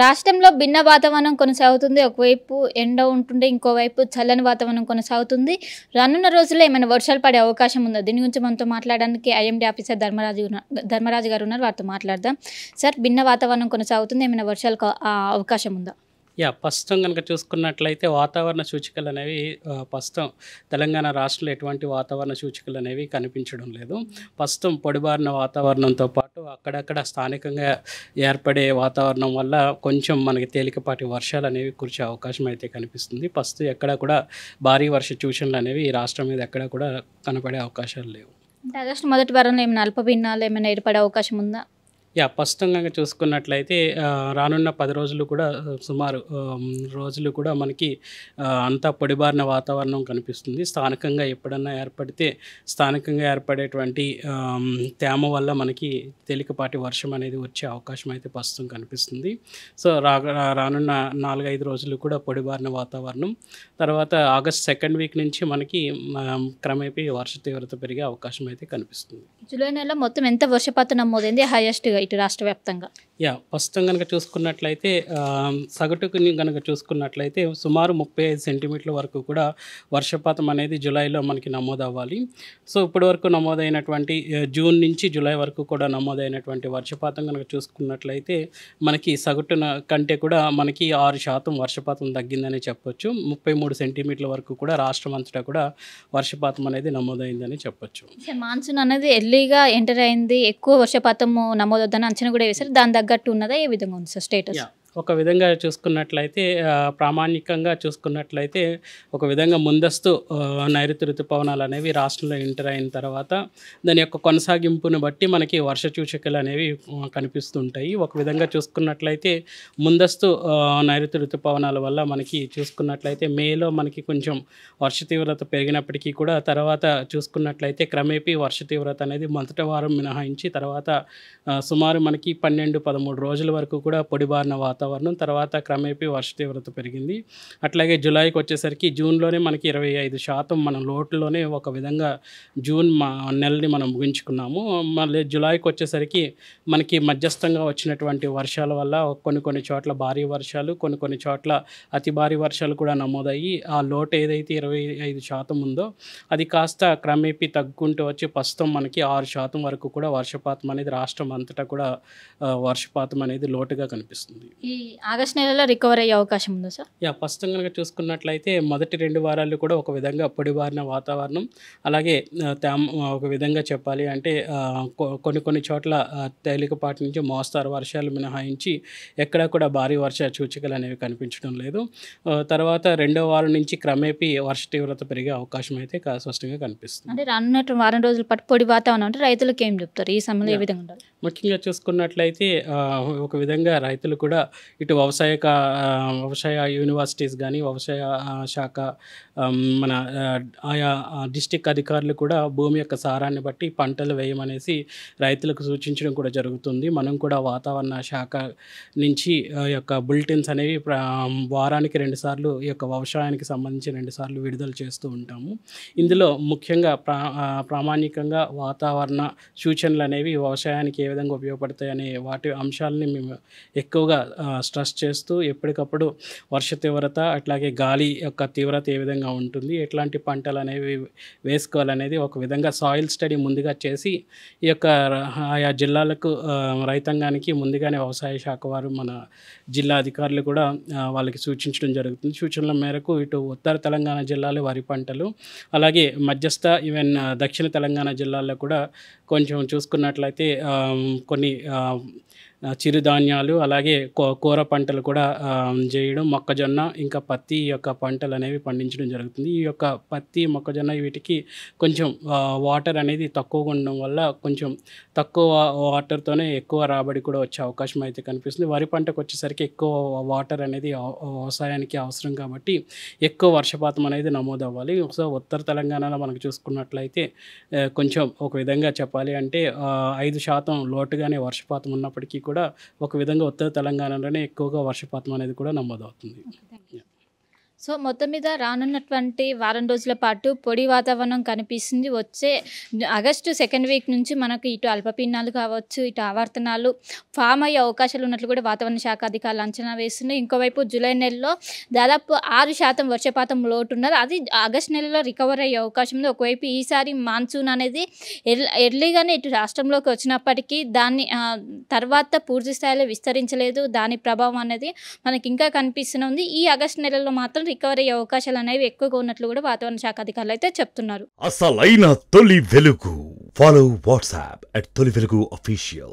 రాష్ట్రంలో భిన్న వాతావరణం కొనసాగుతుంది. ఒకవైపు ఎండ ఉంటుండే, ఇంకోవైపు చల్లని వాతావరణం కొనసాగుతుంది. రానున్న రోజుల్లో ఏమైనా వర్షాలు పడే అవకాశం ఉందా? దీని గురించి మనతో మాట్లాడడానికి ఐఎండీ ఆఫీసర్ ధర్మరాజు గారు ఉన్నారు. వారితో మాట్లాడదాం. సార్, భిన్న వాతావరణం కొనసాగుతుంది. ఏమైనా వర్షాలకు అవకాశం ఉందా? ప్రస్తుతం గనక చూసుకున్నట్లయితే వాతావరణ సూచికలనేవి ప్రస్తుతం తెలంగాణ రాష్ట్రంలో ఎటువంటి వాతావరణ సూచికలనేవి కనిపించడం లేదు. ప్రస్తుతం పొడిబారిన వాతావరణంతో పాటు అక్కడక్కడ స్థానికంగా ఏర్పడే వాతావరణం వల్ల కొంచెం మనకి తేలికపాటి వర్షాలు అనేవి కురిసే అవకాశం అయితే కనిపిస్తుంది. ప్రస్తుతం ఎక్కడా కూడా భారీ వర్ష సూచనలు అనేవి ఈ రాష్ట్రం మీద ఎక్కడా కూడా కనపడే అవకాశాలు లేవు. అంటే ఆగస్టు మొదటి వారంలో ఏమైనా అల్పపీడనాలు ఏమైనా ఏర్పడే అవకాశం ఉందా? ప్రస్తుతం కనుక చూసుకున్నట్లయితే రానున్న 10 రోజులు కూడా సుమారు రోజులు కూడా మనకి అంతా పొడిబారిన వాతావరణం కనిపిస్తుంది. స్థానికంగా ఎప్పుడన్నా ఏర్పడితే స్థానికంగా ఏర్పడేటువంటి తేమ వల్ల మనకి తేలికపాటి వర్షం అనేది వచ్చే అవకాశం అయితే ప్రస్తుతం కనిపిస్తుంది. సో రానున్న 4-5 రోజులు కూడా పొడిబారిన వాతావరణం. తర్వాత ఆగస్ట్ 2nd వీక్ నుంచి మనకి క్రమేపీ వర్ష తీవ్రత పెరిగే అవకాశం అయితే కనిపిస్తుంది. జూలై నెలలో మొత్తం ఎంత వర్షపాతం నమోదైంది హైయెస్ట్గా ఇటు రాష్ట్ర వ్యాప్తంగా? ప్రస్తుతం కనుక చూసుకున్నట్లయితే సగటుని కనుక చూసుకున్నట్లయితే సుమారు 35 సెంటీమీటర్ల వరకు కూడా వర్షపాతం అనేది జూలైలో మనకి నమోదవ్వాలి. సో ఇప్పటి వరకు నమోదైనటువంటి జూన్ నుంచి జూలై వరకు కూడా నమోదైనటువంటి వర్షపాతం కనుక చూసుకున్నట్లయితే మనకి సగటున కంటే కూడా మనకి 6% వర్షపాతం తగ్గిందని చెప్పొచ్చు. 33 సెంటీమీటర్ల వరకు కూడా రాష్ట్రం అంతటా కూడా వర్షపాతం అనేది నమోదైందని చెప్పొచ్చు. మాన్సూన్ అనేది ఎర్లీగా ఎంటర్ అయింది, ఎక్కువ వర్షపాతం నమోదవుతుందని అంచనా కూడా వేశారు. దాని తగ్గట్టు ఉన్నదా? ఏ విధంగా ఉంది సార్ స్టేటస్? ఒక విధంగా చూసుకున్నట్లయితే ప్రామాణికంగా చూసుకున్నట్లయితే ఒక విధంగా ముందస్తు నైరుతి ఋతుపవనాలు అనేవి రాష్ట్రంలో ఎంటర్ అయిన తర్వాత దాని యొక్క కొనసాగింపును బట్టి మనకి వర్ష సూచికలు అనేవి కనిపిస్తుంటాయి. ఒక విధంగా చూసుకున్నట్లయితే ముందస్తు నైరుతి ఋతుపవనాల వల్ల మనకి చూసుకున్నట్లయితే మేలో మనకి కొంచెం వర్ష తీవ్రత పెరిగినప్పటికీ కూడా తర్వాత చూసుకున్నట్లయితే క్రమేపీ వర్ష తీవ్రత అనేది మొదటి వారం మినహాయించి తర్వాత సుమారు మనకి 12-13 రోజుల వరకు కూడా పొడిబారిన వాతావరణం, తర్వాత క్రమేపీ వర్ష తీవ్రత పెరిగింది. అట్లాగే జూలైకి వచ్చేసరికి జూన్లోనే మనకి 25% మనం లోటులోనే ఒక విధంగా జూన్ నెలని మనం ముగించుకున్నాము. మళ్ళీ జూలైకి వచ్చేసరికి మనకి మధ్యస్థంగా వచ్చినటువంటి వర్షాల వల్ల కొన్ని చోట్ల భారీ వర్షాలు, కొన్ని చోట్ల అతి భారీ వర్షాలు కూడా నమోదయ్యి ఆ లోటు ఏదైతే 25% ఉందో అది కాస్త క్రమేపీ తగ్గుకుంటూ వచ్చి ప్రస్తుతం మనకి 6% వరకు కూడా వర్షపాతం అనేది రాష్ట్రం అంతటా కూడా వర్షపాతం అనేది లోటుగా కనిపిస్తుంది. ఈ ఆగస్ట్ నెలలో రికవర్ అయ్యే అవకాశం ఉందా సార్? ప్రస్తుతం కనుక చూసుకున్నట్లయితే మొదటి 2 వారాలు కూడా ఒక విధంగా పొడిబారిన వాతావరణం, అలాగే ఒక విధంగా చెప్పాలి అంటే కొన్ని చోట్ల తేలికపాటి నుంచి మోస్తారు వర్షాలు మినహాయించి ఎక్కడా కూడా భారీ వర్ష సూచికలు అనేవి కనిపించడం లేదు. తర్వాత 2వ వారం నుంచి క్రమేపీ వర్ష తీవ్రత పెరిగే అవకాశం అయితే స్పష్టంగా కనిపిస్తుంది. అంటే రానున్న వారం రోజుల పాటు పొడి వాతావరణం అంటే రైతులకు ఏం చెప్తారు? ఈ సమయంలో ఏ విధంగా ఉండాలి? ముఖ్యంగా చూసుకున్నట్లయితే ఒక విధంగా రైతులు కూడా ఇటు వ్యవసాయ యూనివర్సిటీస్ కానీ వ్యవసాయ శాఖ మన ఆయా డిస్టిక్ అధికారులు కూడా భూమి యొక్క సారాన్ని బట్టి పంటలు వేయమనేసి రైతులకు సూచించడం కూడా జరుగుతుంది. మనం కూడా వాతావరణ శాఖ నుంచి యొక్క బులెటిన్స్ అనేవి వారానికి 2 సార్లు ఈ యొక్క వ్యవసాయానికి సంబంధించి 2 సార్లు విడుదల చేస్తూ ఉంటాము. ఇందులో ముఖ్యంగా ప్రామాణికంగా వాతావరణ సూచనలు అనేవి వ్యవసాయానికి ఏ విధంగా ఉపయోగపడతాయి అనే వాటి అంశాలని మేము ఎక్కువగా స్ట్రెస్ చేస్తూ ఎప్పటికప్పుడు వర్ష తీవ్రత అట్లాగే గాలి యొక్క తీవ్రత ఏ విధంగా ఉంటుంది, ఎట్లాంటి పంటలు అనేవి వేసుకోవాలనేది ఒక విధంగా సాయిల్ స్టడీ ముందుగా చేసి ఈ యొక్క ఆయా జిల్లాలకు రైతాంగానికి ముందుగానే వ్యవసాయ శాఖ వారు మన జిల్లా అధికారులు కూడా వాళ్ళకి సూచించడం జరుగుతుంది. సూచనల మేరకు ఇటు ఉత్తర తెలంగాణ జిల్లాలో వరి పంటలు, అలాగే మధ్యస్థ ఈవెన్ దక్షిణ తెలంగాణ జిల్లాల్లో కూడా కొంచెం చూసుకున్నట్లయితే కొన్ని చిరుధాన్యాలు అలాగే కూర పంటలు కూడా చేయడం, మొక్కజొన్న ఇంకా పత్తి యొక్క పంటలు అనేవి పండించడం జరుగుతుంది. ఈ యొక్క పత్తి, మొక్కజొన్న వీటికి కొంచెం వాటర్ అనేది తక్కువగా ఉండడం వల్ల కొంచెం తక్కువ వాటర్తోనే ఎక్కువ రాబడి కూడా వచ్చే అవకాశం అయితే కనిపిస్తుంది. వరి పంటకు వచ్చేసరికి ఎక్కువ వాటర్ అనేది వ్యవసాయానికి అవసరం కాబట్టి ఎక్కువ వర్షపాతం అనేది నమోదు అవ్వాలి. సో ఉత్తర తెలంగాణలో మనకు చూసుకున్నట్లయితే కొంచెం ఒక విధంగా చెప్పాలి అంటే 5% లోటుగానే వర్షపాతం ఉన్నప్పటికీ కూడా ఒక విధంగా ఉత్తర తెలంగాణలోనే ఎక్కువగా వర్షపాతం అనేది కూడా నమోదవుతుంది. సో మొత్తం మీద రానున్నటువంటి వారం రోజుల పాటు పొడి వాతావరణం కనిపిస్తుంది. వచ్చే ఆగస్టు సెకండ్ వీక్ నుంచి మనకు ఇటు అల్పపీడనాలు కావచ్చు, ఇటు ఆవర్తనాలు ఫామ్ అయ్యే అవకాశాలు ఉన్నట్లు కూడా వాతావరణ శాఖ అధికారులు అంచనా వేస్తున్నాయి. ఇంకోవైపు జూలై నెలలో దాదాపు 6% వర్షపాతం లోటు ఉన్నది. అది ఆగస్టు నెలలో రికవర్ అయ్యే అవకాశం ఉంది. ఒకవైపు ఈసారి మాన్సూన్ అనేది ఎర్లీగానే ఇటు రాష్ట్రంలోకి వచ్చినప్పటికీ దాన్ని తర్వాత పూర్తి స్థాయిలో విస్తరించలేదు. దాని ప్రభావం అనేది మనకి ఇంకా కనిపిస్తూనే ఉంది. ఈ ఆగస్టు నెలలో మాత్రం రికవరీ అయ్యే అవకాశాలు అనేవి ఎక్కువగా ఉన్నట్లు కూడా వాతావరణ శాఖ అధికారులు అయితే చెప్తున్నారు. అసలైన తొలి వెలుగు. ఫాలో వాట్సాప్ @తొలి వెలుగు official.